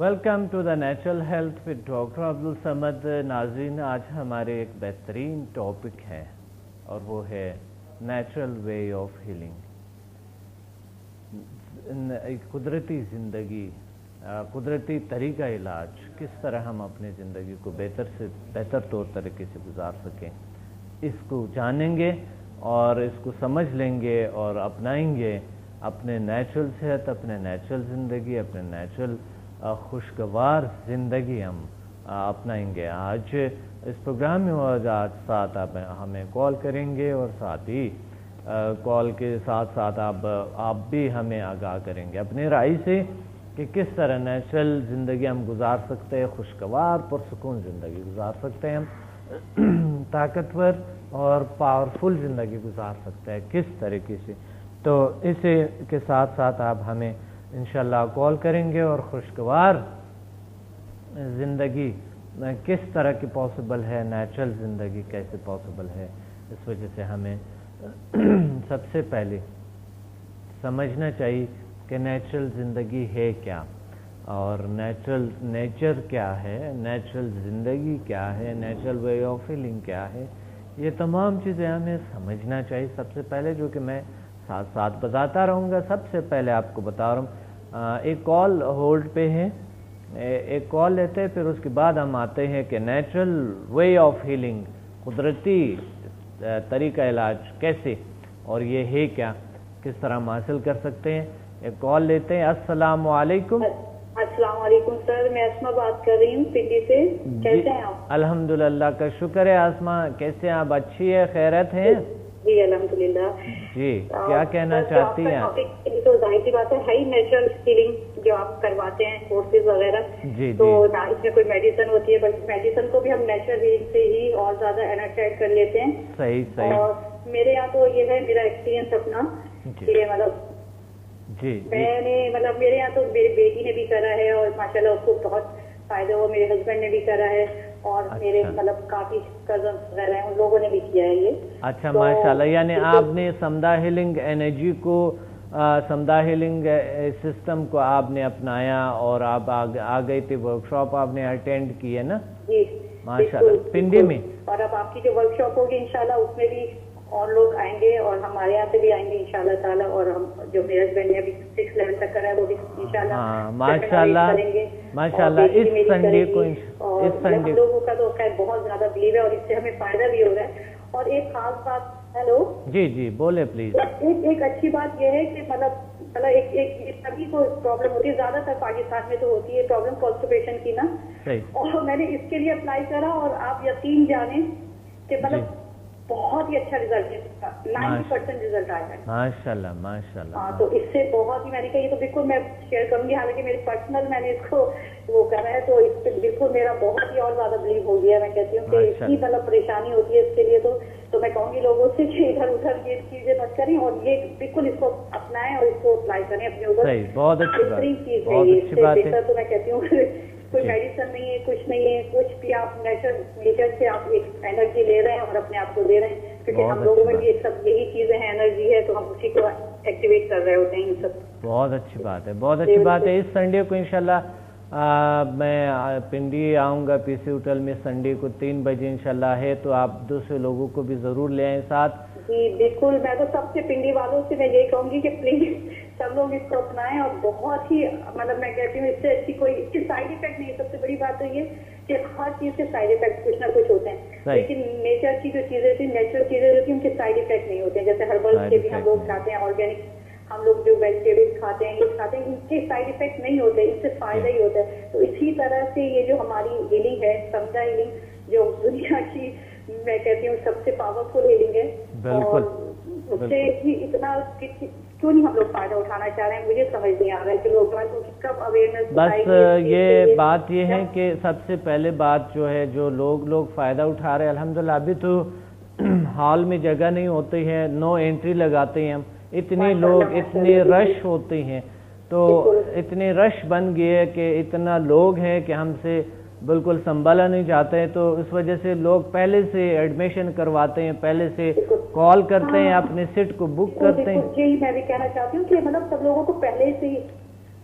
Welcome to the natural health with doctor Abdussamad. ناظرین، آج ہمارے ایک بہترین ٹاپک ہے اور وہ ہے نیچرل وے آف ہیلنگ. قدرتی زندگی، قدرتی طریقہ علاج، کس طرح ہم اپنی زندگی کو بہتر سے بہتر طور طریقے سے گزار سکیں، اس کو جانیں گے اور اس کو سمجھ لیں گے اور اپنائیں گے. اپنے نیچرل صحت، اپنے نیچرل زندگی، اپنے نیچرل خوشگوار زندگی ہم اپنائیں گے. آج اس پروگرام میں آج ساتھ آپ ہمیں کال کریں گے اور ساتھ ہی کال کے ساتھ ساتھ آپ بھی ہمیں آگاہ کریں گے اپنی رائے سے کہ کس طرح نیچرل زندگی ہم گزار سکتے ہیں، خوشگوار پرسکون زندگی گزار سکتے ہیں، ہم طاقتور اور پاورفل زندگی گزار سکتے ہیں کس طریقے سے. تو اس کے ساتھ ساتھ آپ ہمیں انشاءاللہ کال کریں گے اور خوشگوار زندگی کس طرح کی پاسبل ہے، نیچرل زندگی کیسے پاسبل ہے. اس وجہ سے ہمیں سب سے پہلے سمجھنا چاہیے کہ نیچرل زندگی ہے کیا اور نیچر کیا ہے، نیچرل زندگی کیا ہے، نیچرل وے آف ہیلنگ کیا ہے. یہ تمام چیزیں ہمیں سمجھنا چاہیے سب سے پہلے، جو کہ میں ساتھ ساتھ بتاتا رہوں گا. سب سے پہلے آپ کو بتا رہا ہوں، ایک کال ہولڈ پہ ہے، ایک کال لیتے ہیں، پھر اس کے بعد ہم آتے ہیں کہ نیچرل وے آف ہیلنگ، قدرتی طریقہ علاج کیسے اور یہ ہے کیا، کس طرح ہم حاصل کر سکتے ہیں. ایک کال لیتے ہیں. السلام علیکم. السلام علیکم سر، میں اسما بات کر رہی ہوں پنڈی سے. کیسے ہیں آپ؟ الحمدللہ کا شکر ہے. اسما کیسے ہیں آپ؟ اچھی ہے، خیرت ہے؟ جی الحمدللہ. جی کیا کہنا چاہتی ہیں؟ تو ظاہر سی بات ہے ہی نیچرل ہیلنگ جو آپ کرواتے ہیں کورسز وغیرہ، تو نہ اس میں کوئی میڈیسن ہوتی ہے، بلکہ میڈیسن کو بھی ہم نیچرل ہیلنگ سے ہی اور زیادہ انرجائز کر لیتے ہیں. صحیح. اور میرے یہاں تو یہ ہے میرا ایکسپیرینس اپنا کہ مطلب میں نے میرے یہاں تو میری بیٹی نے بھی کرا ہے اور ماشاءاللہ اس کو بہت فائدہ ہوا. میرے ہسبینڈ نے بھی کرا ہے اور میرے کافی کزن وغیرہ ہیں، ان لوگوں نے بھی کیا ہے یہ. اچھا ماشاءاللہ. یعنی آپ نے سمدھا ہیلنگ انرجی کو، سمدھا ہیلنگ سسٹم کو آپ نے اپنایا اور آپ آ گئی تھی، ورک شاپ آپ نے اٹینڈ کی ہے نا؟ جی ماشاءاللہ. پنڈی میں. اور اب آپ کی جو ورک شاپ ہوگی انشاءاللہ اس میں بھی اور لوگ آئیں گے اور ہمارے یہاں سے بھی آئیں گے انشاءاللہ تعالیٰ. اور ہم جو میرے ہسبینڈ نے ابھی 6 لیول تک کرا ہے وہ بھی انشاءاللہ ماشاءاللہ ماشاءاللہ. اس سنڈے کو ہم لوگوں کا تو خیر بہت زیادہ بلیو ہے اور اس سے ہمیں فائدہ بھی ہو رہا ہے. اور ایک خاص بات، ہیلو جی بولے پلیز. ایک اچھی بات یہ ہے کہ مطلب ایک سبھی کو پرابلم ہوتی ہے، زیادہ تر پاکستان میں تو ہوتی ہے پرابلم کانسٹیپیشن کی نا. اور میں نے اس کے لیے اپلائی کرا اور آپ یقین جانیں کہ مطلب بہت ہی اچھا رزلٹ ہے، 90% رزلٹ آیا ہے. ماشاءاللہ ماشاءاللہ. ہاں تو اس سے بہت ہی میں نے کہا یہ تو بالکل میں شیئر کروں گی، حالانکہ میری پرسنل میں نے اس کو وہ کرا ہے تو اس پہ بالکل میرا بہت ہی اور زیادہ بلیو ہو گیا. میں کہتی ہوں کہ اتنی مطلب پریشانی ہوتی ہے اس کے لیے تو میں کہوں گی لوگوں سے کہ ادھر ادھر یہ چیزیں مت کریں اور یہ بالکل اس کو اپنائیں اور اس کو اپلائی کریں اپنے اوپر. بہت اچھی بات ہے. تو میں کہتی ہوں کوئی میڈیسن نہیں ہے، کچھ نہیں ہے، کچھ بھی آپ نیچر سے آپ ایک انرجی لے رہے ہیں اور اپنے آپ کو دے رہے ہیں، کیونکہ ہم لوگوں میں بھی ایک سب یہی چیزیں ہیں، انرجی ہے، تو ہم اسی کو ایکٹیویٹ کر رہے ہوتے ہیں. سب بہت اچھی بات ہے، بہت اچھی بات ہے. اس سنڈے کو انشاءاللہ میں پنڈی آؤں گا پی سی ہوٹل میں سنڈے کو 3 بجے انشاءاللہ ہے، تو آپ دوسرے لوگوں کو بھی ضرور لے آئیں ساتھ. جی بالکل. میں تو سب سے پنڈی والوں سے میں یہی کہوں گی کہ پلیز سب لوگ اس کو اپنائیں اور بہت ہی مطلب میں کہتی ہوں اس سے اچھی کوئی اس کے سائڈ افیکٹ نہیں ہے. سب سے بڑی بات تو یہ کہ ہر چیز کے سائڈ افیکٹ کچھ نہ کچھ ہوتے ہیں، لیکن نیچر کی جو چیزیں ہوتی ہیں، نیچرل چیزیں ہوتی ہیں، ان کے سائڈ افیکٹ نہیں ہوتے ہیں. جیسے ہربل کے بھی ہم لوگ کھاتے ہیں، آرگینک ہم لوگ جو ویجیٹیبلس کھاتے ہیں، یہ کھاتے ہیں، ان کے سائڈ افیکٹ نہیں ہوتے، اس سے فائدہ ہی ہوتا ہے. تو اسی طرح سے یہ جو ہماری ہیلنگ ہے، سمدھا ہیلنگ، جو دنیا کی میں کہتی ہوں سب سے پاورفل ہیلنگ ہے، اور اس سے اتنا کیوں نہیں ہم لوگ فائدہ اٹھانا چاہ رہے ہیں، مجھے سمجھ نہیں آ رہا ہے کہ لوگ کب اویئرنیس. بس یہ بات یہ ہے کہ سب سے پہلے بات جو ہے، جو لوگ فائدہ اٹھا رہے ہیں الحمدللہ. ابھی تو ہال میں جگہ نہیں ہوتی ہے، نو انٹری لگاتے ہیں ہم، اتنے لوگ اتنے رش ہوتے ہیں، تو اتنے رش بن گئے کہ اتنا لوگ ہیں کہ ہم سے بالکل سنبھالا نہیں جاتے ہیں. تو اس وجہ سے لوگ پہلے سے ایڈمیشن کرواتے ہیں، پہلے سے کال کرتے ہیں، اپنے سیٹ کو بک کرتے ہیں. یہی میں بھی کہنا چاہتی ہوں کہ مطلب سب لوگوں کو پہلے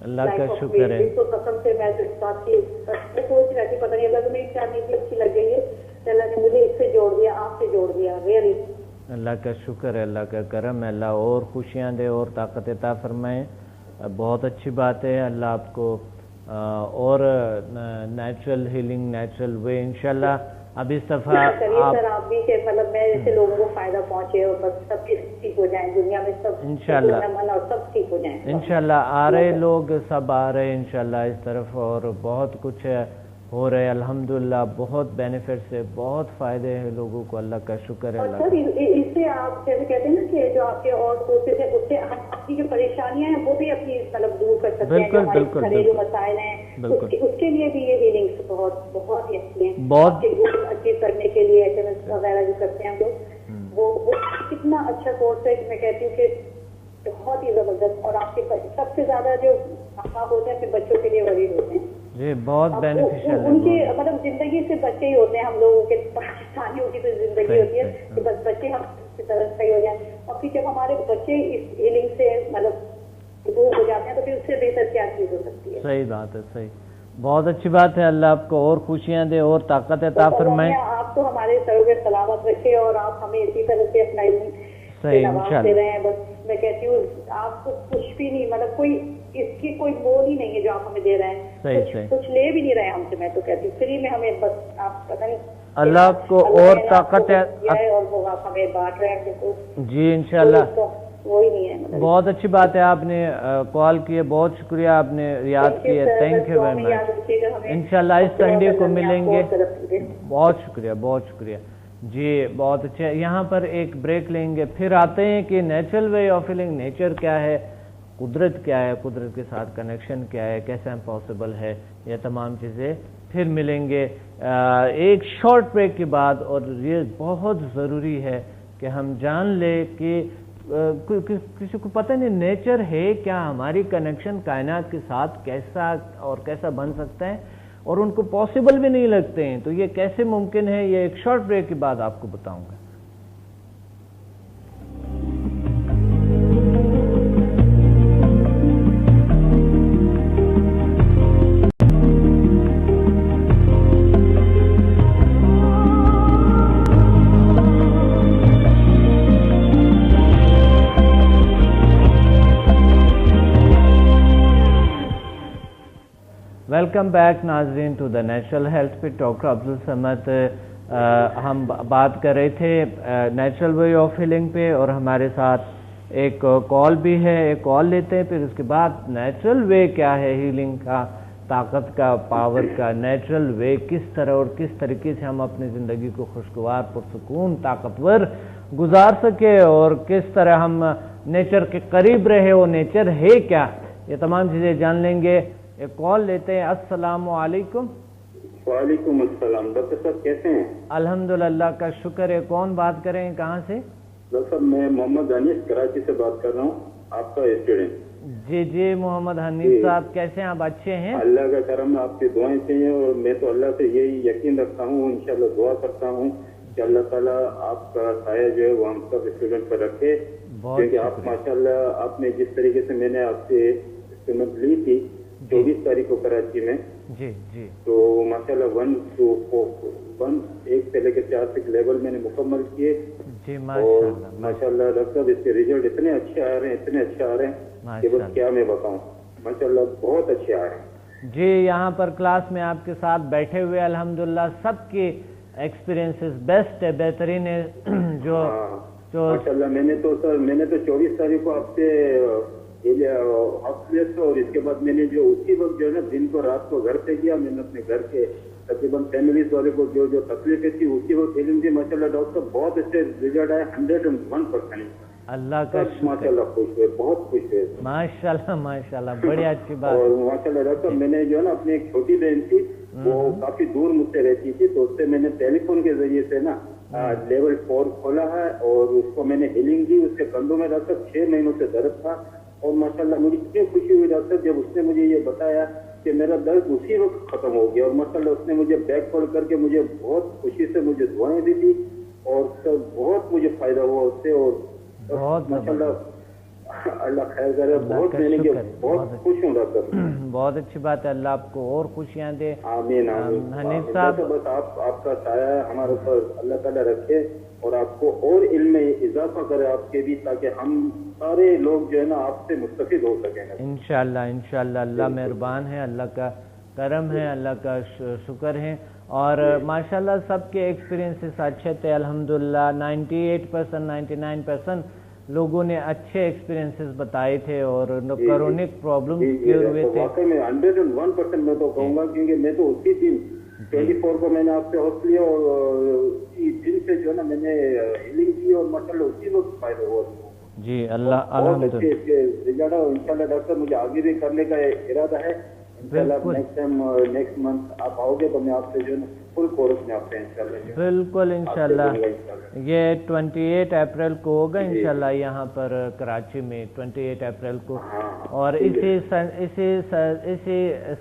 اللہ کا شکر ہے. تو قسم سے میں اس بات کی سوچ رہتی پتہ نہیں اللہ تو میری چاندنی اتنی اچھی لگ گئی ہے کہ اللہ نے مجھے اس سے جوڑ دیا, آپ سے جوڑ دیا. ریئلی اللہ کا شکر ہے, اللہ کا کرم ہے, اللہ اور خوشیاں دے اور طاقت عطا فرمائے. بہت اچھی بات ہے. اللہ آپ کو اور نیچرل ہیلنگ, نیچرل وے انشاءاللہ. اب اس دفعہ آپ بھی کہ مطلب میں جیسے لوگوں کو فائدہ پہنچے اور بس سب ٹھیک ہو جائیں دنیا میں, سب انشاءاللہ اور سب ٹھیک ہو جائیں انشاءاللہ. آ رہے لوگ سب آ رہے انشاءاللہ اس طرف, اور بہت کچھ ہو رہے الحمدللہ. بہت بینیفٹس ہے, بہت فائدے ہیں لوگوں کو. اللہ کا شکر ہے. اور سر اس سے آپ جیسے کہتے ہیں نا کہ جو آپ کے اور سورسز ہیں اس سے آپ کی جو پریشانیاں ہیں وہ بھی اپنی مطلب دور کر سکتے ہیں. جو ہمارے گھریلو مسائل ہیں اس کے لیے بھی یہ ہیلنگس بہت ہی اچھی ہیں. بہت اچیو کرنے کے لیے ایس ایم ایس وغیرہ جو کرتے ہیں ہم لوگ, وہ کتنا اچھا کورس ہے. میں کہتی ہوں کہ بہت ہی زبردست. اور آپ کے سب سے زیادہ جو آپ ہوتے ہیں اپنے بچوں کے لیے ورید ہوتے ہیں جی, بہت بینیفیشل ہے. ان کی مطلب زندگی سے بچے ہی ہوتے ہیں ہم لوگوں کے. پاکستانیوں کی تو زندگی ہوتی ہے کہ بس بچے ہم کی طرح صحیح ہو جائیں, اور پھر جب ہمارے بچے اس ہیلنگ سے مطلب دور ہو جاتے ہیں تو پھر اس سے بہتر کیا چیز ہو سکتی ہے. صحیح بات ہے, صحیح, بہت اچھی بات ہے. اللہ آپ کو اور خوشیاں دے اور طاقت عطا فرمائے. آپ تو ہمارے سروں کے سلامت رکھے اور آپ ہمیں اسی طرح سے اپنا علم نوازتے رہے ہیں. بس میں کہتی ہوں آپ کو کچھ بھی نہیں, مطلب کوئی اس کی کوئی مول ہی نہیں ہے جو آپ ہمیں دے رہے ہیں. کچھ لے بھی نہیں رہے ہم سے. میں تو کہتی ہوں فری میں ہمیں بس آپ پتہ نہیں اللہ آپ کو اور طاقت ہے اور وہ آپ ہمیں بانٹ رہے ہیں. جی انشاءاللہ وہی نہیں ہے. بہت اچھی بات ہے, آپ نے کال کی ہے, بہت شکریہ آپ نے یاد کی ہے. Thank you very much. انشاءاللہ اس سنڈے کو ملیں گے. بہت شکریہ, بہت شکریہ جی, بہت اچھا. یہاں پر ایک بریک لیں گے, پھر آتے ہیں کہ natural way of healing, nature کیا ہے, قدرت کیا ہے, قدرت کے ساتھ کنیکشن کیا ہے, کیسے پاسبل ہے, یہ تمام چیزیں پھر ملیں گے ایک شارٹ بریک کے بعد. اور یہ بہت ضروری ہے کہ ہم جان لیں کہ کسی کو پتہ نہیں نیچر ہے کیا, ہماری کنیکشن کائنات کے ساتھ کیسا اور کیسا بن سکتا ہے, اور ان کو پاسبل بھی نہیں لگتے ہیں. تو یہ کیسے ممکن ہے, یہ ایک شارٹ بریک کے بعد آپ کو بتاؤں گا. ویلکم بیک ناظرین ٹو دا نیچرل ہیلتھ پہ. ڈاکٹر عبدالصمد ہم بات کر رہے تھے نیچرل وے آف ہیلنگ پہ, اور ہمارے ساتھ ایک کال بھی ہے. ایک کال لیتے ہیں, پھر اس کے بعد نیچرل وے کیا ہے ہیلنگ کا, طاقت کا, پاور کا. نیچرل وے کس طرح اور کس طریقے سے ہم اپنی زندگی کو خوشگوار, پرسکون, طاقتور گزار سکے, اور کس طرح ہم نیچر کے قریب رہے, وہ نیچر ہے کیا, یہ تمام چیزیں جان لیں گے. ایک کال لیتے ہیں. السلام علیکم. وعلیکم السلام. ڈاکٹر صاحب کیسے ہیں؟ الحمدللہ کا شکر ہے. کون بات کریں ہیں, کہاں سے؟ ڈاکٹر صاحب میں محمد حنیف کراچی سے بات کر رہا ہوں, آپ کا اسٹوڈنٹ. جی جی محمد حنیف صاحب کیسے ہیں آپ؟ اچھے ہیں, اللہ کا کرم, آپ کی دعائیں چاہیے, اور میں تو اللہ سے یہی یقین رکھتا ہوں, انشاءاللہ دعا کرتا ہوں کہ اللہ تعالیٰ آپ کا سایہ جو ہے وہ ہم سب اسٹوڈنٹ پر رکھے. کیونکہ آپ ماشاءاللہ آپ نے جس طریقے سے, میں نے آپ سے اسٹوڈنٹ لی تھی 24 تاریخ کو کراچی میں, جی جی, تو ماشاءاللہ 1 to 4 1 سے لے کے 4 تک لیول میں نے مکمل کیے. جی ماشاءاللہ ڈاکٹر صاحب اس کے ریزلٹ اتنے اچھے آ رہے ہیں, اتنے اچھے آ رہے ہیں کہ بس کیا میں بتاؤں, ماشاءاللہ بہت اچھے آ رہے ہیں. جی یہاں پر کلاس میں آپ کے ساتھ بیٹھے ہوئے الحمدللہ سب کی ایکسپیرینسز بیسٹ ہے, بہترین ہے. جو ماشاءاللہ میں نے تو 24 تاریخ کو آپ سے اور اس کے بعد میں نے جو اسی وقت جو ہے نا دن کو رات کو گھر پہ کیا, میں نے اپنے گھر کے تقریباً فیملیز والے کو جو تکلیفیں تھی اسی وقت ہیلنگ دی. ماشاءاللہ ڈاکٹر بہت اچھے ریزلٹ آئے, 101%. اللہ کا ماشاءاللہ خوش ہوئے, بہت خوش ہوئے. ماشاءاللہ بڑی اچھی بات. اور ماشاءاللہ ڈاکٹر میں نے جو ہے نا اپنی ایک چھوٹی بہن تھی, وہ کافی دور مجھ سے رہتی تھی, تو اس سے میں نے ٹیلی فون کے ذریعے سے نا لیول 4 کھولا ہے, اور اس کو میں نے ہیلنگ دی. اس کے کندھوں میں ڈاکٹر 6 مہینوں سے درد تھا, اور ماشاءاللہ مجھے اتنی خوشی ہوئی ڈاکٹر جب اس نے مجھے یہ بتایا کہ میرا درد اسی وقت ختم ہو گیا. اور ماشاءاللہ اس نے مجھے بیک کال کر کے مجھے بہت خوشی سے مجھے دعائیں دی تھی, اور سب بہت مجھے فائدہ ہوا اس سے. اور ماشاءاللہ اللہ خیر کرے. بہت میں نے کہ بہت خوش ہوں ڈاکٹر. بہت اچھی بات ہے, اللہ آپ کو اور خوشیاں دے. آمین آمین. حنیف صاحب بس آپ کا سایہ ہمارے اوپر اللہ تعالیٰ رکھے اور آپ کو اور علم میں اضافہ کرے آپ کے بھی, تاکہ ہم سارے لوگ جو ہے نا آپ سے مستفید ہو سکیں. انشاءاللہ اللہ مہربان ہے, اللہ کا کرم ہے, اللہ کا شکر ہے. اور ماشاءاللہ سب کے ایکسپیرینسز اچھے تھے الحمدللہ. 98% 99% لوگوں نے اچھے ایکسپیرینسز بتائے تھے اور کرونک پرابلم کیور ہوئے تھے. واقعی میں 101% میں تو کہوں گا, کیونکہ میں تو اسی دن 24 کو میں نے آپ سے ہوسٹ لیا اور اسی دن سے جو ہے نا میں نے ہیلنگ کی اور ماشاءاللہ اسی وقت فائدہ ہوا. جی اللہ الحمدللہ. انشاءاللہ ڈاکٹر مجھے آگے بھی کرنے کا ارادہ ہے. نیکسٹ منتھ آپ آؤ گے تو میں آپ سے جو ہے فل کورس میں آپ سے انشاءاللہ. بالکل انشاءاللہ. یہ 28 اپریل کو ہوگا انشاءاللہ یہاں پر کراچی میں 28 اپریل کو. اور اسی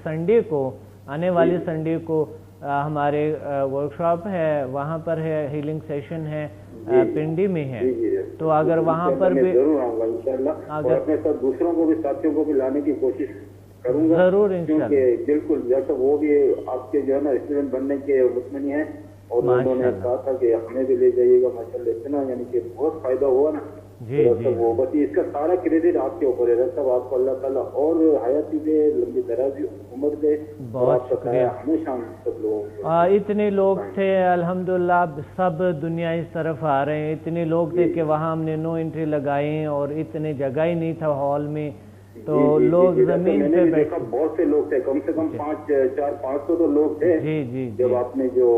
سنڈے کو, آنے والی سنڈے کو ہمارے ورکشاپ ہے, وہاں پر ہے ہیلنگ سیشن ہے, پنڈی میں ہے. تو اگر وہاں پر بھی ضرور آؤں گا انشاءاللہ, اور اپنے ساتھ دوسروں کو بھی ساتھیوں کو بھی لانے کی کوشش کروں گا ضرور انشاءاللہ. بالکل جیسا وہ بھی آپ کے جو ہے نا اسٹوڈنٹ بننے کے مطمئن ہیں, اور انہوں نے کہا تھا کہ ہمیں بھی لے جائیے گا. ماشاءاللہ اتنا یعنی کہ بہت فائدہ ہوا نا. وہ بس اس کا سارا کریڈٹ آپ کے اوپر ہے ڈاکٹر صاحب. آپ کو اللہ تعالیٰ اور حیاتی دے, لمبی درازی عمر دے. بہت شکریہ. ہمیشہ سب لوگوں اتنے لوگ تھے الحمدللہ, سب دنیا اس طرف آ رہے ہیں. اتنے لوگ تھے کہ وہاں ہم نے نو انٹری لگائے اور اتنے جگہ ہی نہیں تھا ہال میں, تو لوگ زمین پہ بیٹھے. بہت سے لوگ تھے, کم سے کم 400-500 تو لوگ تھے. جی جب آپ نے جو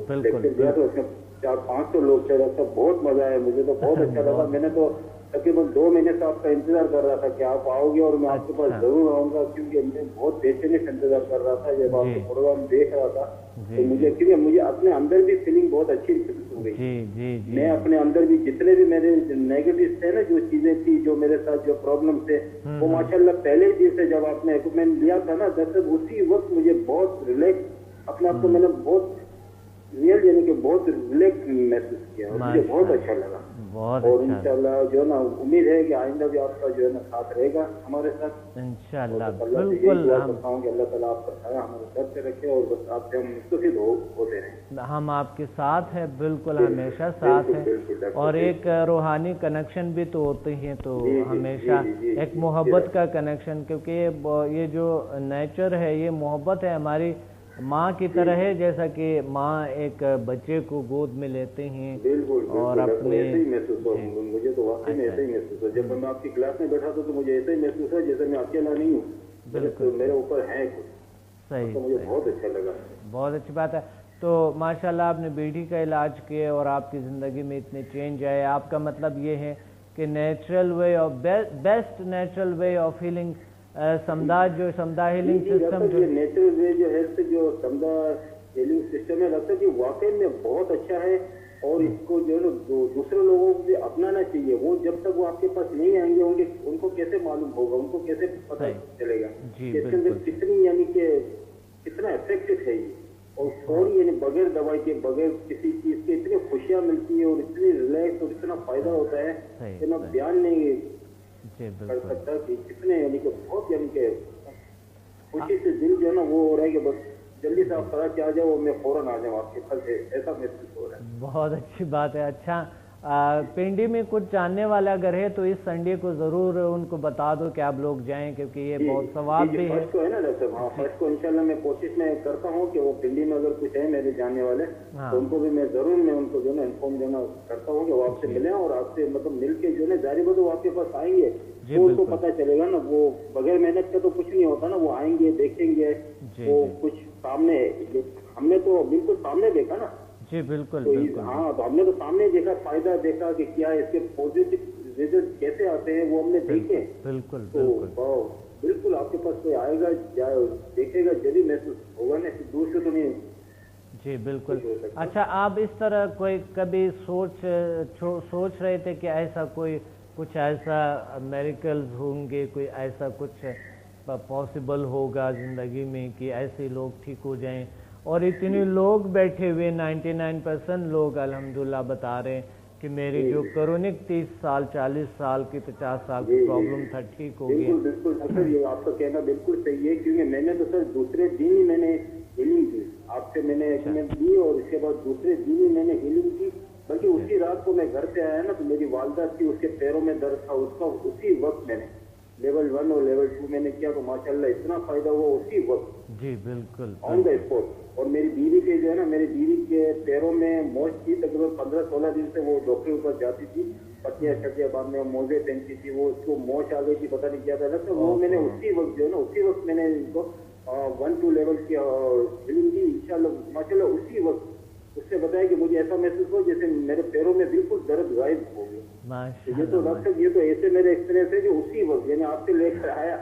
لیکچر دیا تو اس میں 400-500 لوگ تھے. بہت مزہ آیا, مجھے تو بہت اچھا لگا. میں نے تو تقریباً 2 مہینے سے آپ کا انتظار کر رہا تھا کہ آپ آؤ گے اور میں آپ کے پاس ضرور آؤں گا, کیونکہ میں بہت بےچینی سے انتظار کر رہا تھا. جب آپ کا پروگرام دیکھ رہا تھا تو مجھے اپنے اندر بھی فیلنگ بہت اچھی ہو گئی. میں اپنے اندر بھی جتنے بھی میرے نیگیٹو تھے نا, جو چیزیں تھی, جو میرے ساتھ جو پرابلم تھے, وہ ماشاءاللہ پہلے دن سے جب آپ نے اکوپمنٹ لیا تھا نا دراصل اسی وقت مجھے بہت ریلیکس اپنے آپ کو میں نے بہت ریئل یعنی کہ بہت ریلیکس محسوس کیا. مجھے بہت اچھا لگا. اور انشاءاللہ جو ہے نا امید ہے کہ آئندہ بھی آپ کا جو ہے نا ساتھ رہے گا ہمارے ساتھ انشاءاللہ. بالکل اللہ تعالیٰ آپ کا سایہ ہمارے سر سے رکھے اور بس آپ سے ہم مستفید ہوتے رہیں. ہم آپ کے ساتھ ہیں, بالکل ہمیشہ ساتھ ہیں. اور ایک روحانی کنیکشن بھی تو ہوتے ہیں, تو ہمیشہ ایک محبت کا کنیکشن, کیونکہ یہ جو نیچر ہے یہ محبت ہے ہماری ماں کی طرح ہے. جیسا کہ ماں ایک بچے کو گود میں لیتے ہیں اور اپنے مجھے تو واقعی میں ایسا ہی محسوس ہوا. جب میں آپ کی کلاس میں بیٹھا تھا تو مجھے ایسا ہی محسوس ہوا جیسے میں اکیلا نہیں ہوں, بالکل میرے اوپر ہے کچھ. صحیح, مجھے بہت اچھا لگا. بہت اچھی بات ہے. تو ماشاءاللہ آپ نے بیٹی کا علاج کیا اور آپ کی زندگی میں اتنے چینج آئے. آپ کا مطلب یہ ہے کہ natural way of best natural way of healing سمدھا ہیلنگ سسٹم, جو نیچرل وے جو ہیلتھ جو سمدھا ہیلنگ سسٹم ہے لگتا ہے کہ واقعی میں بہت اچھا ہے. اور اس کو جو ہے نا دوسرے لوگوں کو بھی اپنانا چاہیے. وہ جب تک وہ آپ کے پاس نہیں آئیں گے ہوں گے ان کو کیسے معلوم ہوگا, ان کو کیسے پتہ چلے گا کہ اس کے اندر کتنی یعنی کہ کتنا افیکٹو ہے یہ. اور فوری یعنی بغیر دوائی کے بغیر کسی چیز کے اتنی خوشیاں ملتی ہیں اور اتنی ریلیکس اور اتنا فائدہ ہوتا ہے کہ میں بیان نہیں کر سکتا کہ کتنے یعنی کہ بہت یعنی کہ خوشی سے دل جو ہے نا وہ ہو رہا ہے کہ بس جلدی سے آپ کراچی آ جاؤ اور میں فوراً آ جاؤں آپ کے پاس, ایسا محسوس ہو رہا ہے. بہت اچھی بات ہے. اچھا, پنڈی میں کچھ جاننے والا اگر ہے تو اس سنڈے کو ضرور ان کو بتا دو کہ آپ لوگ جائیں, کیونکہ یہ بہت ثواب بھی ہے. فرسٹ کو ہے نا ڈاکٹر صاحب, ہاں فرسٹ کو انشاءاللہ میں کوشش میں کرتا ہوں کہ وہ پنڈی میں اگر کچھ ہے میرے جاننے والے تو ان کو بھی میں ضرور میں ان کو جو ہے نا انفارم دینا کرتا ہوں کہ وہ آپ سے ملیں اور آپ سے مطلب مل کے جو ہے نا ظاہر بات وہ آپ کے پاس آئیں گے تو ان کو پتہ چلے گا نا. وہ بغیر محنت کا تو کچھ نہیں ہوتا نا, وہ آئیں گے دیکھیں گے وہ کچھ سامنے, ہم نے تو بالکل سامنے دیکھا نا. جی بالکل. ہاں تو ہم نے تو سامنے دیکھا, فائدہ دیکھا کہ کیا اس کے پازیٹیو ریزلٹ کیسے آتے ہیں وہ ہم نے دیکھے. بالکل بالکل آپ کے پاس کوئی آئے گا دیکھے گا جبھی محسوس ہوگا نا, دور سے تو نہیں. جی بالکل. اچھا, آپ اس طرح کوئی کبھی سوچ رہے تھے کہ ایسا کچھ ایسا میریکلز ہوں گے, کوئی ایسا کچھ پاسبل ہوگا زندگی میں کہ ایسے لوگ ٹھیک ہو جائیں؟ اور اتنے لوگ بیٹھے ہوئے 99% لوگ الحمدللہ بتا رہے ہیں کہ میری جو کرونک 30 سال 40 سال کی 50 سال کی پرابلم تھا ٹھیک ہو گیا. بالکل سر یہ آپ کا کہنا بالکل صحیح ہے کیونکہ میں نے تو سر دوسرے دن ہی میں نے ہیلنگ کی آپ سے میں نے اپائنٹمنٹ لی اور اس کے بعد دوسرے دن ہی میں نے ہیلنگ کی بلکہ اسی رات کو میں گھر سے آیا نا تو میری والدہ تھی اس کے پیروں میں درد تھا اس کا اسی وقت میں نے لیول 1 اور لیول 2 میں نے کیا تو ماشاءاللہ اتنا فائدہ ہوا اسی وقت. جی بالکل آن دا اسپاٹ. اور میری بیوی کے جو ہے نا میری بیوی کے پیروں میں موچ تھی تقریباً 15-16 دن سے وہ ڈاکٹر کے پاس جاتی تھی پٹیاں شٹیاں باندھنے موزے پہنتی تھی وہ اس کو موچ آ گئی تھی پتہ نہیں کیا تھا تو وہ میں نے اسی وقت جو ہے نا اسی وقت میں نے ان کو 1-2 لیول کی ہیلنگ کی انشاءاللہ ماشاءاللہ اسی وقت اس سے بتایا کہ مجھے ایسا محسوس ہو جیسے میرے پیروں میں بالکل درد غائب ہو گیا. یہ تو ڈاکٹر یہ تو ایسے میرے ایکسپیرینس ہے کہ اسی وقت یعنی آپ سے لے کر آیا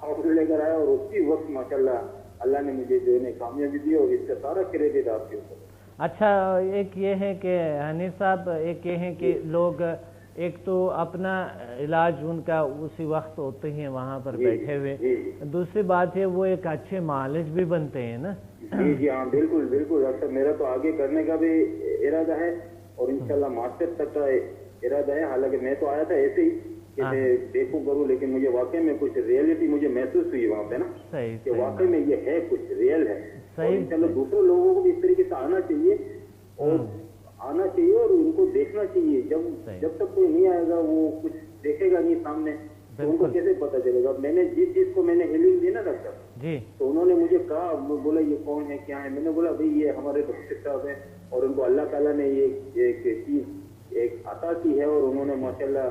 اور اسی وقت ماشاءاللہ اللہ نے مجھے جو ہے کامیابی دی اور اس کا سارا کریڈٹ آپ کے اوپر. اچھا ایک یہ ہے کہ حنیف صاحب ایک یہ ہے کہ لوگ ایک تو اپنا علاج ان کا اسی وقت ہوتے ہیں وہاں پر بیٹھے ہوئے دوسری بات ہے وہ ایک اچھے معالج بھی بنتے ہیں نا. جی ہاں بالکل ڈاکٹر میرا تو آگے کرنے کا بھی ارادہ ہے اور انشاءاللہ ماسٹر تک کا ارادہ ہے. حالانکہ میں تو آیا تھا ایسے ہی کہ میں دیکھوں کروں لیکن مجھے واقعی میں کچھ ریئلٹی مجھے محسوس ہوئی وہاں پہ نا کہ واقعی میں یہ ہے کچھ ریئل ہے. اور انشاءاللہ دوسرے لوگوں کو بھی اس طریقے سے آنا چاہیے اور ان کو دیکھنا چاہیے. جب تک کوئی نہیں آئے گا وہ کچھ دیکھے گا نہیں سامنے تو ان کو کیسے پتا چلے گا. میں نے جس چیز کو میں نے ہیلنگ دی نا ڈاکٹر تو انہوں نے مجھے کہا بولا یہ کون ہے کیا ہے. میں نے بولا بھائی یہ ہمارے ڈاکٹر صاحب ہیں اور ان کو اللہ تعالیٰ نے یہ ایک چیز ایک عطا کی ہے اور انہوں نے ماشاءاللہ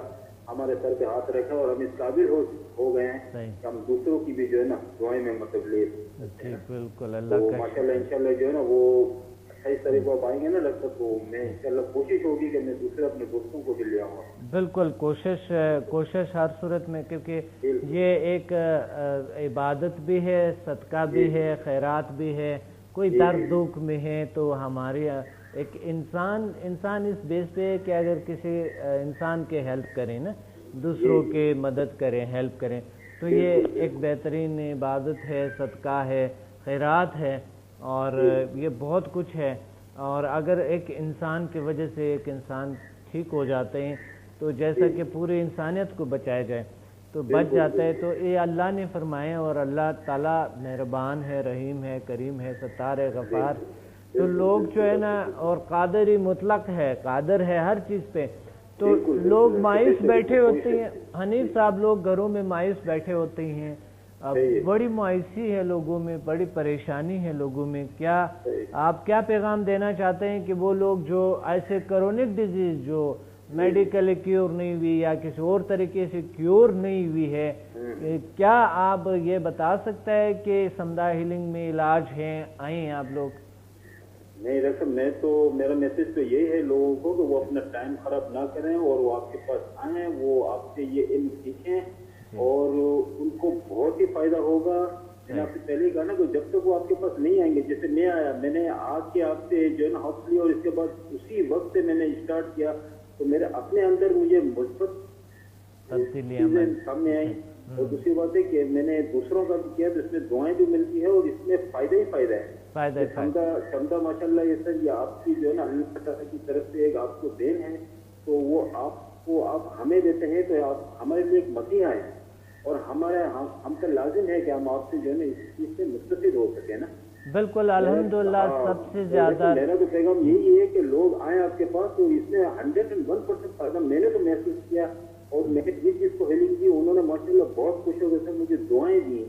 ہمارے سر پہ ہاتھ رکھا اور ہم اس قابل ہو گئے ہیں کہ ہم دوسروں کی بھی جو ہے نا دعائیں میں مطلب لے بالکل اللہ ماشاءاللہ انشاءاللہ جو ہے نا وہ 28 تاریخ کو آئیں گے نا ڈاکٹر تو میں انشاءاللہ کوشش ہوگی کہ میں دوسرے اپنے دوستوں کو بھی لے آؤں گا. بالکل کوشش ہر صورت میں کیونکہ یہ ایک عبادت بھی ہے صدقہ بھی ہے خیرات بھی ہے. کوئی درد دکھ میں ہے تو ہماری ایک انسان اس بیس پہ ہے کہ اگر کسی انسان کے ہیلپ کریں نا دوسروں کے مدد کریں ہیلپ کریں تو یہ ایک بہترین عبادت ہے صدقہ ہے خیرات ہے اور یہ بہت کچھ ہے. اور اگر ایک انسان کی وجہ سے ایک انسان ٹھیک ہو جاتے ہیں تو جیسا کہ پوری انسانیت کو بچایا جائے تو بچ جاتا ہے. تو یہ اللہ نے فرمایا اور اللہ تعالیٰ مہربان ہے رحیم ہے کریم ہے ستار ہے غفار. تو لوگ جو ہے نا اور قادر ہی مطلق ہے قادر ہے ہر چیز پہ. تو لوگ مایوس بیٹھے ہوتے ہیں حنیف صاحب لوگ گھروں میں مایوس بیٹھے ہوتے ہیں. بڑی مایوسی ہے لوگوں میں بڑی پریشانی ہے لوگوں میں. کیا آپ کیا پیغام دینا چاہتے ہیں کہ وہ لوگ جو ایسے کرونک ڈیزیز جو میڈیکلی کیور نہیں ہوئی یا کسی اور طریقے سے کیور نہیں ہوئی ہے کیا آپ یہ بتا سکتا ہے کہ سمدھا ہیلنگ میں علاج ہیں آئیں آپ لوگ؟ نہیں ڈاکٹر میں تو میرا میسج تو یہ ہے لوگوں کو کہ وہ اپنا ٹائم خراب نہ کریں اور وہ آپ کے پاس آئیں وہ آپ سے یہ علم سیکھیں اور ان کو بہت ہی فائدہ ہوگا. میں نے آپ سے پہلے ہی کہا نا کہ جب تک وہ آپ کے پاس نہیں آئیں گے جیسے میں آیا میں نے آ کے آپ سے جو ہے نا ہیلپ لی اور اس کے بعد اسی وقت سے میں نے اسٹارٹ کیا تو میرے اپنے اندر مجھے مثبت چیزیں سامنے آئی. اور دوسری بات ہے کہ میں نے دوسروں کا بھی کیا تو اس میں دعائیں بھی ملتی ہے اور اس میں فائدہ ہی فائدہ ہے. سمدھا ماشاء اللہ یہ سر یہ آپ کی جو ہے نا اللہ تعالیٰ کی طرف سے ایک آپ کو دین ہے تو وہ آپ ہمیں دیتے ہیں تو آپ ہمارے لیے ایک مسیحا ہے اور ہم کا لازم ہے کہ ہم آپ سے جو ہے نا اس چیز سے مستفید ہو سکیں نا. بالکل الحمدللہ سب سے زیادہ میرا تو پیغام یہی ہے کہ لوگ آئیں آپ کے پاس تو اس میں 101% فائدہ میں نے تو محسوس کیا اور میں نے جس چیز کو ہیلنگ کی انہوں نے ماشاءاللہ بہت خوش ہو گئے تھے مجھے دعائیں دی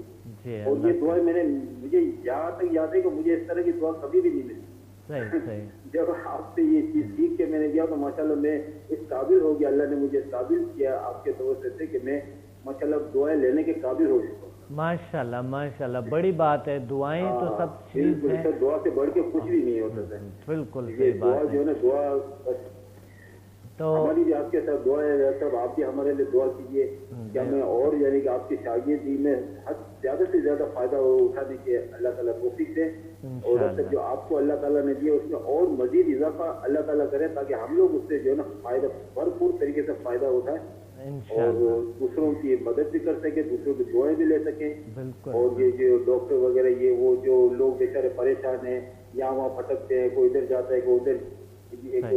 اور یہ دعائیں مجھے یہاں تک یاد ہے کہ مجھے اس طرح کی دعا کبھی بھی نہیں ملی. جب آپ سے یہ چیز سیکھ کے میں نے کیا تو ماشاءاللہ میں اس قابل ہو گیا. اللہ نے مجھے قابل کیا آپ کے توسط سے کہ میں ماشاءاللہ دعائیں لینے کے قابل ہو چکا ہوں. ماشاءاللہ بڑی بات ہے. دعائیں تو سب چیز ہے دعا سے بڑھ کے کچھ بھی نہیں ہوتا ہے. بالکل یہ دعا جو ہے نا دعا تو ہماری بھی آپ کے ساتھ دعا ہے سب آپ بھی ہمارے لیے دعا کیجیے کہ ہمیں اور یعنی کہ آپ کی شاگردی میں زیادہ سے زیادہ فائدہ اٹھانے کے اللہ تعالیٰ توفیق دیں اور جو آپ کو اللہ تعالیٰ نے دیا اس میں اور مزید اضافہ اللہ تعالیٰ کرے تاکہ ہم لوگ اس سے جو ہے نا فائدہ بھرپور طریقے سے فائدہ اٹھائیں اور دوسروں کی مدد بھی کر سکیں دوسروں کی دعائیں بھی لے سکیں. اور یہ جو ڈاکٹر وغیرہ یہ وہ جو لوگ بیچارے پریشان ہیں یہاں وہاں پھٹکتے ہیں کوئی ادھر جاتا ہے کوئی ادھر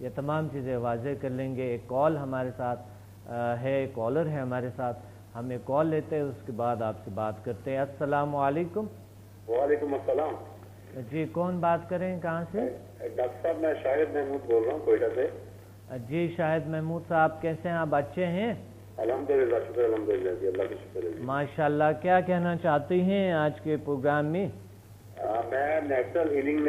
یہ تمام چیزیں واضح کر لیں گے. ایک کال ہمارے ساتھ ہے, ایک کالر ہے ہمارے ساتھ, ہم ایک کال لیتے ہیں, اس کے بعد آپ سے بات کرتے ہیں. السلام علیکم. وعلیکم السلام. جی کون بات کریں, کہاں سے؟ ڈاکٹر صاحب میں شاہد محمود بول رہا ہوں کوئٹہ سے. جی شاہد محمود صاحب کیسے ہیں آپ, اچھے ہیں؟ الحمدللہ شکر الحمدللہ جی, اللہ کا شکر ہے. ماشاءاللہ. کیا کہنا چاہتی ہیں آج کے پروگرام میں؟ میں نیچرل ہیلنگ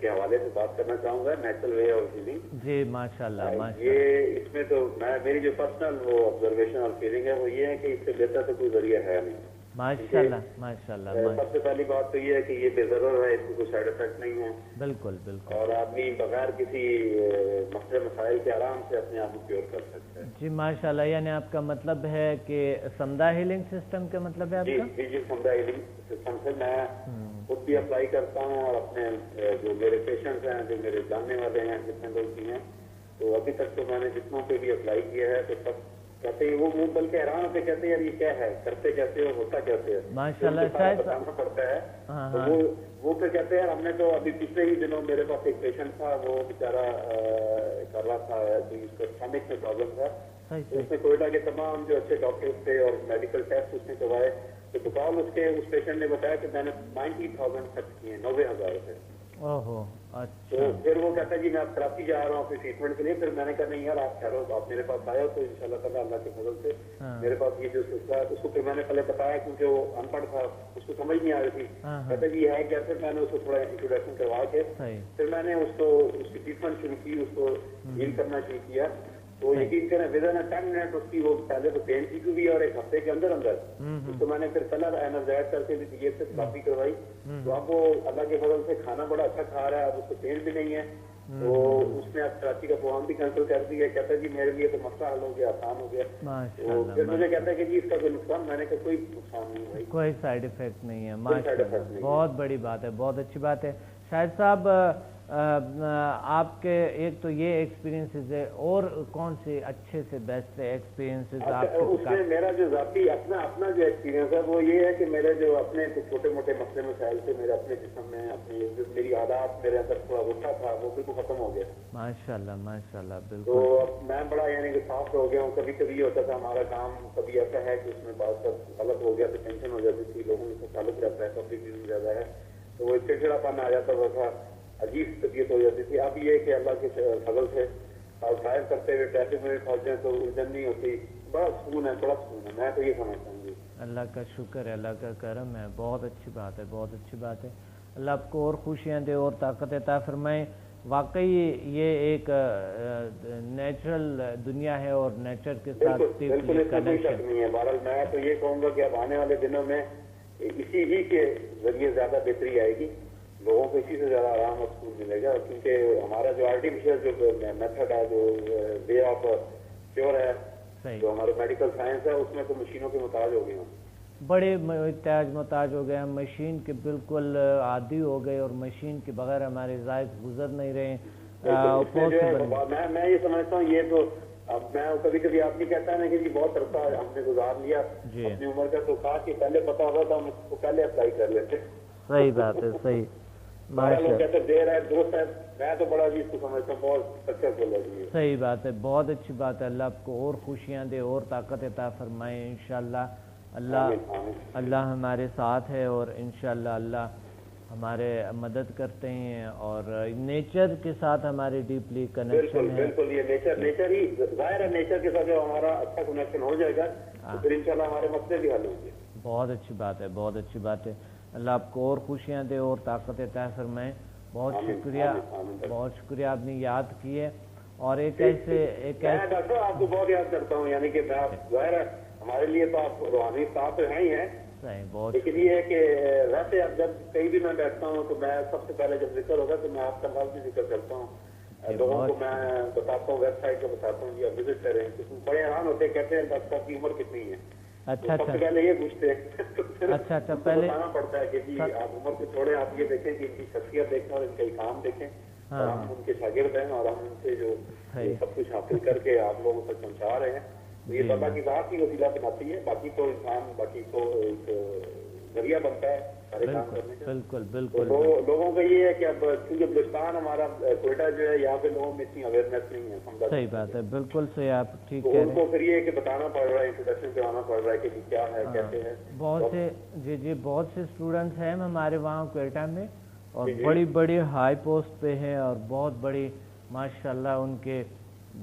کے حوالے سے بات کرنا چاہوں گا, نیچرل وے آف ہیلنگ. جی ماشاءاللہ. یہ اس میں تو میری جو پرسنل وہ آبزرویشن اور فیلنگ ہے وہ یہ ہے کہ اس سے بہتر تو کوئی ذریعہ ہے نہیں. ماشاءاللہ ماشاءاللہ. سب سے پہلی بات تو یہ ہے کہ یہ بے ضرر ہے, اس کو کوئی سائڈ افیکٹ نہیں ہے. بالکل بالکل. اور آدمی بغیر کسی مسئلے مسائل کے آرام سے اپنے آپ کو کیور کر سکتا ہے. جی ماشاءاللہ. یعنی آپ کا مطلب ہے کہ سمدہ ہیلنگ سسٹم کا مطلب ہے آپ کا؟ جی سمدہ ہیلنگ سسٹم سے میں خود بھی اپلائی کرتا ہوں, اور اپنے جو میرے پیشنٹس ہیں, جو میرے جاننے والے ہیں, جتنے لوگ بھی ہیں, تو ابھی تک تو میں نے جتنوں پہ بھی اپلائی کیا ہے تو سب کہتے ہیں, وہ بلکہ حیران ہوتے کہتے ہیں یار یہ کیا ہے, کرتے کیسے ہو, ہوتا کیسے ہے, ماشاءاللہ. بتانا پڑتا ہے. تو وہ پھر کہتے ہیں ہم نے تو ابھی پچھلے ہی دنوں میرے پاس ایک پیشنٹ تھا, وہ بیچارہ کر رہا تھا, اس کو اسٹمک میں پرابلم تھا. اس نے کوئٹہ کے تمام جو اچھے ڈاکٹرز تھے اور میڈیکل ٹیسٹ اس نے کروائے, تو بکال اس پیشنٹ نے بتایا کہ میں نے 90,000 خرچ کیے, 90,000 روپے. اچھا. تو پھر وہ کہتا ہے جی میں آپ کراچی جا رہا ہوں اپنے ٹریٹمنٹ کے لیے. پھر میں نے کہا نہیں یار آپ ٹھہرو, آپ میرے پاس آئے ہو تو ان شاء اللہ تعالیٰ اللہ کے فضل سے میرے پاس یہ جو سلسلہ ہے, اس کو پھر میں نے پہلے بتایا کیونکہ وہ ان پڑھ تھا, اس کو سمجھ نہیں آ رہی تھی. کہتا جی ہے کیا, پھر میں نے اس کو تھوڑا انٹروڈکشن کروا کے پھر میں نے اس کی ٹریٹمنٹ شروع کی, اس کو ہیل کرنا شروع کیا. تو یقین کریں ودن 10 منٹ اس کی وہ پہلے تو پین کی بھی, اور ایک ہفتے کے اندر اس کو میں نے پھر کلر اینرجائز کر کے بھی سے کافی کروائی. تو اب وہ اللہ کے فضل سے کھانا بڑا اچھا کھا رہا ہے, اب اس کو پین بھی نہیں ہے. تو اس نے اب کراچی کا پروگرام بھی کینسل کر دیا. کہتا ہے جی میرے لیے تو مسئلہ حل ہو گیا, آسان ہو گیا. تو پھر مجھے کہتا ہے کہ جی اس کا کوئی نقصان, میں نے کہا کوئی نقصان نہیں بھائی, کوئی سائڈ افیکٹ نہیں ہے. ماشاءاللہ بہت بڑی بات ہے, بہت اچھی بات ہے. شاہد صاحب آپ کے ایک تو یہ ایکسپیرینسز ہے, اور کون سے اچھے سے بیسٹ ایکسپیرینسز آپ کے؟ اس میں میرا جو ذاتی اپنا جو ایکسپیرینس ہے وہ یہ ہے کہ میرے جو اپنے چھوٹے موٹے مسئلے مسائل سے میرے اپنے جسم میں میری عادات میرے اندر تھوڑا غصہ تھا وہ بالکل ختم ہو گیا. ماشاءاللہ ماشاءاللہ. بالکل. تو میں بڑا یعنی کہ صاف ہو گیا ہوں. کبھی کبھی یہ ہوتا تھا ہمارا کام کبھی ایسا ہے کہ اس میں بات غلط ہو گیا تو ٹینشن ہو جاتی تھی, لوگوں سے تعلق رہتا ہے, پبلک زیادہ ہے تو وہ چڑچڑا پن آ جاتا تھا, عجیب طبیعت ہو جاتی تھی. اب یہ کہ اللہ کے فضل سے ڈرائیو کرتے ہوئے ٹریفک میں پھنس جائیں تو الجھن نہیں ہوتی, بڑا سکون ہے, بڑا سکون ہے. میں تو یہ سمجھتا ہوں. جی اللہ کا شکر ہے, اللہ کا کرم ہے, بہت اچھی بات ہے, بہت اچھی بات ہے. اللہ آپ کو اور خوشیاں دے اور طاقت عطا فرمائے. واقعی یہ ایک نیچرل دنیا ہے اور نیچر کے ساتھ بالکل اس میں کوئی شک نہیں ہے. بہرحال میں تو یہ کہوں گا کہ اب آنے والے دنوں میں اسی ہی کے ذریعے زیادہ بہتری آئے گی, لوگوں کو اسی سے زیادہ آرام اور سکون ملے گا, کیونکہ ہمارا جو آرٹیفیشیل جو میتھڈ ہے, جو وے آف کیور ہے, جو ہمارا میڈیکل سائنس ہے, اس میں تو مشینوں کے محتاج ہو گئے ہیں, بڑے محتاج ہو گئے. ہم مشین کے بالکل عادی ہو گئے, اور مشین کے بغیر ہمارے ذائق گزر نہیں رہے. میں یہ سمجھتا ہوں, یہ تو اب میں کبھی کبھی آپ بھی کہتا ہے نا کہ جی بہت عرصہ ہم نے گزار لیا اپنی عمر کا, تو کہا کہ پہلے پتا ہوگا تو ہم اس کو پہلے اپلائی کر لیتے. صحیح بات ہے, صحیح. لوگ کہتے دیر ہے دوست ہے, میں تو بڑا چیز کو سمجھتا ہوں, بہت سکسیسفل ہے. صحیح بات ہے, بہت اچھی بات ہے. اللہ آپ کو اور خوشیاں دے اور طاقت عطا فرمائے انشاءاللہ. اللہ ہمارے ساتھ ہے, اور انشاءاللہ اللہ ہمارے مدد کرتے ہیں, اور نیچر کے ساتھ ہمارے ڈیپلی کنیکشن ہے. بالکل یہ نیچر ہی ظاہر ہے, نیچر کے ساتھ جو ہمارا اچھا کنیکشن ہو جائے گا تو پھر انشاءاللہ ہمارے مسئلے بھی حل ہوں گے. بہت اچھی بات ہے, بہت اچھی بات ہے. اللہ آپ کو اور خوشیاں دے اور طاقت عطا فرمائے. بہت شکریہ, بہت شکریہ, آپ نے یاد کی ہے. اور ایک ڈاکٹر آپ کو بہت یاد کرتا ہوں, یعنی کہ ظاہر ہے ہمارے لیے تو آپ روحانی صاحب تو ہیں ہی ہیں, لیکن یہ ہے کہ ویسے اب جب کہیں بھی میں بیٹھتا ہوں تو میں سب سے پہلے جب ذکر ہوگا تو میں آپ کا نام بھی ذکر کرتا ہوں, لوگوں کو میں بتاتا ہوں, ویب سائٹ کو بتاتا ہوں, آپ وزٹ کریں. بڑے حیران ہوتے کہتے ہیں ڈاکٹر صاحب کی عمر کتنی ہے. اچھا سب سے پہلے یہ پوچھتے ہیں, اچھا پہلے بتانا پڑتا ہے کہ جی آپ عمر کو چھوڑیں, آپ یہ دیکھیں کہ ان کی شخصیت دیکھیں اور ان کے کام دیکھیں, اور ہم ان کے شاگرد ہیں, اور ہم ان سے جو سب کچھ حاصل کر کے آپ لوگوں تک پہنچا رہے ہیں. یہ اللہ کی ذات کی وسیلہ بناتی ہے, باقی تو انسان باقی تو ذریعہ بنتا ہے سارے کام کرنے کا. بالکل تو بالکل لوگوں کا یہ ہے کہ اب کیونکہ بلوچستان ہمارا کوئٹہ جو ہے یہاں پہ لوگوں میں اتنی اویئرنیس نہیں ہے. صحیح بات ہے, بالکل صحیح, آپ ٹھیک تو کہہ ان رہے کو ہیں. پھر یہ کہ بتانا پڑ رہا ہے, انٹروڈکشن کروانا پڑ رہا ہے کہ کیا ہے کیسے ہے. بہت سے جی بہت سے اسٹوڈنٹس ہیں ہمارے وہاں کوئٹہ میں, اور بڑی بڑی ہائی پوسٹ پہ ہیں, اور بہت بڑی ماشاءاللہ ان کے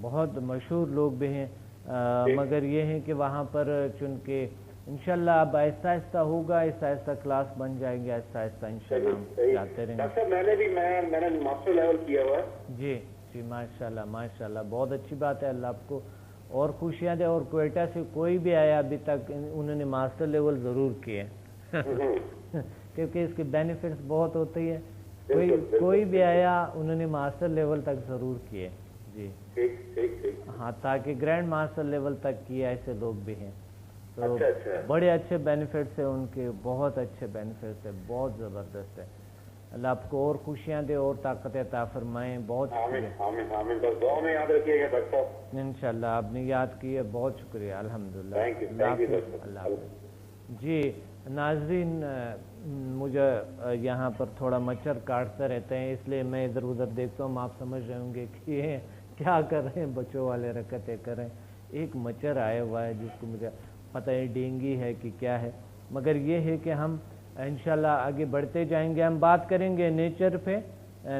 بہت مشہور لوگ بھی ہیں. مگر یہ ہے کہ وہاں پر چونکہ انشاءاللہ اب آہستہ آہستہ ہوگا, آہستہ آہستہ کلاس بن جائیں گے, آہستہ آہستہ انشاءاللہ ہم جاتے رہیں گے. ڈاکٹر صاحب میں نے ماسٹر لیول کیا ہوا ہے. جی ماشاءاللہ ماشاءاللہ, بہت اچھی بات ہے, اللہ آپ کو اور خوشیاں دے. اور کوئٹہ سے کوئی بھی آیا ابھی تک انہوں نے ماسٹر لیول ضرور کیے کیونکہ اس کے بینیفٹس بہت ہوتے ہیں. کوئی بھی آیا انہوں نے ماسٹر لیول تک ضرور کیے. جی ہاں, تاکہ گرینڈ ماسٹر لیول تک کیے ایسے لوگ بھی ہیں. تو بڑے اچھے بینیفٹس ہیں ان کے, بہت اچھے بینیفٹس ہیں, بہت زبردست ہے. اللہ آپ کو اور خوشیاں دے اور طاقت عطا فرمائیں. بہت انشاءاللہ آپ نے یاد کی ہے, بہت شکریہ, الحمدللہ. اللہ حافظ. جی ناظرین, مجھے یہاں پر تھوڑا مچھر کاٹتے رہتے ہیں, اس لیے میں ادھر ادھر دیکھتا ہوں. آپ سمجھ رہے ہوں گے کہ یہ کیا کر رہے ہیں, بچوں والے حرکتیں کر رہے ہیں. ایک مچھر آیا ہوا ہے جس کو مجھے پتہ ہے ڈینگی ہے کہ کیا ہے, مگر یہ ہے کہ ہم انشاءاللہ آگے بڑھتے جائیں گے. ہم بات کریں گے نیچر پہ,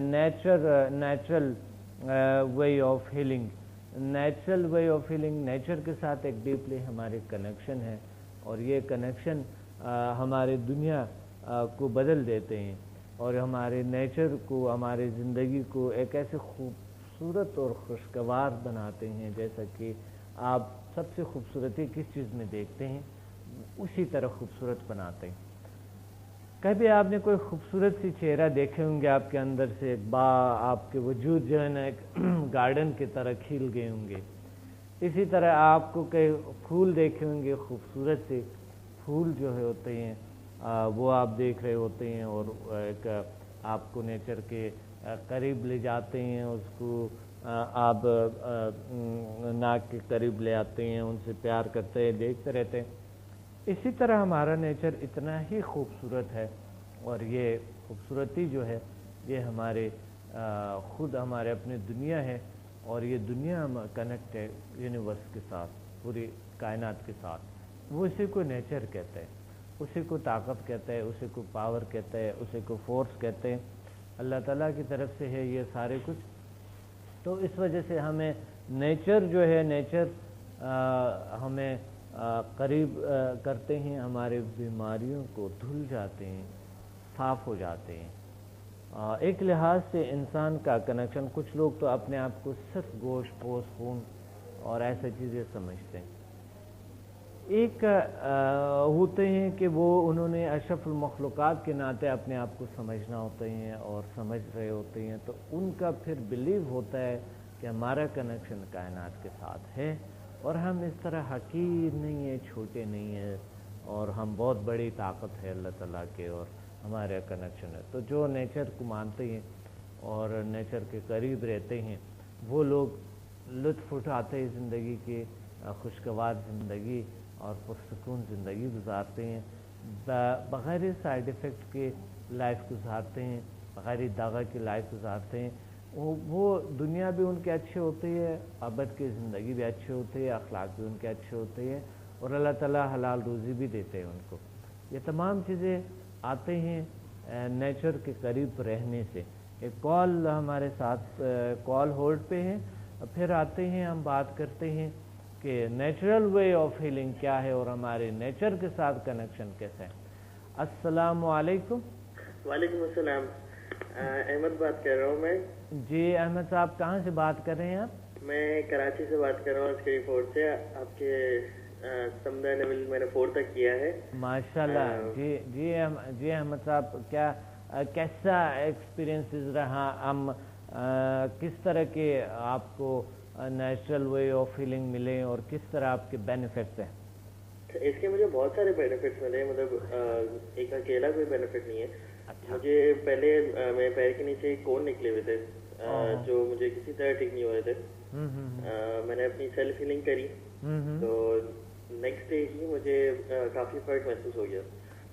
natural way of healing. Natural way of healing, nature کے ساتھ ایک ڈیپلی ہمارے کنیکشن ہے, اور یہ کنیکشن ہمارے دنیا کو بدل دیتے ہیں, اور ہمارے نیچر کو, ہماری زندگی کو ایک ایسے خوبصورت اور خوشگوار بناتے ہیں. جیسا کہ آپ سب سے خوبصورتی کس چیز میں دیکھتے ہیں, اسی طرح خوبصورت بناتے ہیں. کبھی آپ نے کوئی خوبصورت سی چہرہ دیکھے ہوں گے آپ کے اندر سے, ایک آپ کے وجود جو ہے نا ایک گارڈن کی طرح کھل گئے ہوں گے. اسی طرح آپ کو کئی پھول دیکھے ہوں گے, خوبصورت سے پھول جو ہے ہوتے ہیں وہ آپ دیکھ رہے ہوتے ہیں, اور ایک آپ کو نیچر کے قریب لے جاتے ہیں, اس کو آپ ناک کے قریب لے آتے ہیں, ان سے پیار کرتے ہیں, دیکھتے رہتے ہیں. اسی طرح ہمارا نیچر اتنا ہی خوبصورت ہے, اور یہ خوبصورتی جو ہے یہ ہمارے خود ہمارے اپنے دنیا ہے, اور یہ دنیا ہم کنیکٹ ہے یونیورس کے ساتھ, پوری کائنات کے ساتھ. وہ اسی کو نیچر کہتے ہیں, اسی کو طاقت کہتے ہیں, اسی کو پاور کہتے ہیں, اسی کو فورس کہتے ہیں. اللہ تعالیٰ کی طرف سے ہے یہ سارے کچھ. تو اس وجہ سے ہمیں نیچر جو ہے, نیچر ہمیں قریب کرتے ہیں, ہمارے بیماریوں کو دھل جاتے ہیں, صاف ہو جاتے ہیں. ایک لحاظ سے انسان کا کنیکشن, کچھ لوگ تو اپنے آپ کو صرف گوشت پوست خون اور ایسے چیزیں سمجھتے ہیں. ایک ہوتے ہیں کہ وہ انہوں نے اشرف المخلوقات کے ناطے اپنے آپ کو سمجھنا ہوتے ہیں اور سمجھ رہے ہوتے ہیں, تو ان کا پھر بلیو ہوتا ہے کہ ہمارا کنیکشن کائنات کے ساتھ ہے, اور ہم اس طرح حقیر نہیں ہیں, چھوٹے نہیں ہیں, اور ہم بہت بڑی طاقت ہے اللہ تعالیٰ کے, اور ہمارا کنیکشن ہے. تو جو نیچر کو مانتے ہیں اور نیچر کے قریب رہتے ہیں, وہ لوگ لطف اٹھاتے ہیں زندگی کے, خوشگوار زندگی اور پرسکون زندگی گزارتے ہیں, بغیر سائیڈ ایفیکٹ کے لائف گزارتے ہیں, بغیر داغا کی لائف گزارتے ہیں. وہ دنیا بھی ان کے اچھے ہوتے ہیں, ابد کی زندگی بھی اچھے ہوتے ہیں, اخلاق بھی ان کے اچھے ہوتے ہیں, اور اللہ تعالیٰ حلال روزی بھی دیتے ہیں ان کو. یہ تمام چیزیں آتے ہیں نیچر کے قریب رہنے سے. ایک کال ہمارے ساتھ کال ہولڈ پہ ہیں, پھر آتے ہیں, ہم بات کرتے ہیں کہ نیچرل وے آف ہیلنگ کیا ہے اور ہمارے نیچر کے ساتھ کنیکشن کیسا ہے. السلام علیکم. وعلیکم السلام. احمد بات کر رہا ہوں میں. جی احمد صاحب, کہاں سے بات کر رہے ہیں آپ؟ میں کراچی سے بات کر رہا ہوں, اسکری 4 سے. آپ کے سمدہ لیول میں نے 4 تک کیا ہے. ماشاءاللہ. جی احمد صاحب, کیسا ایکسپیرینس رہا, ہم کس طرح کے آپ کو نیچرل وے آف ہیلنگ ملے, اور کس طرح آپ کے بینیفٹس ہیں؟ اس کے مجھے بہت سارے بینیفٹس ملے, مطلب ایک اکیلا کوئی بینیفٹ نہیں ہے. مجھے پہلے میرے پیر کے نیچے کون نکلے ہوئے تھے جو مجھے کسی طرح ٹھیک نہیں ہوئے تھے. میں نے اپنی سیلف ہیلنگ کری, تو نیکسٹ ڈے ہی مجھے کافی فرق محسوس ہو گیا.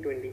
20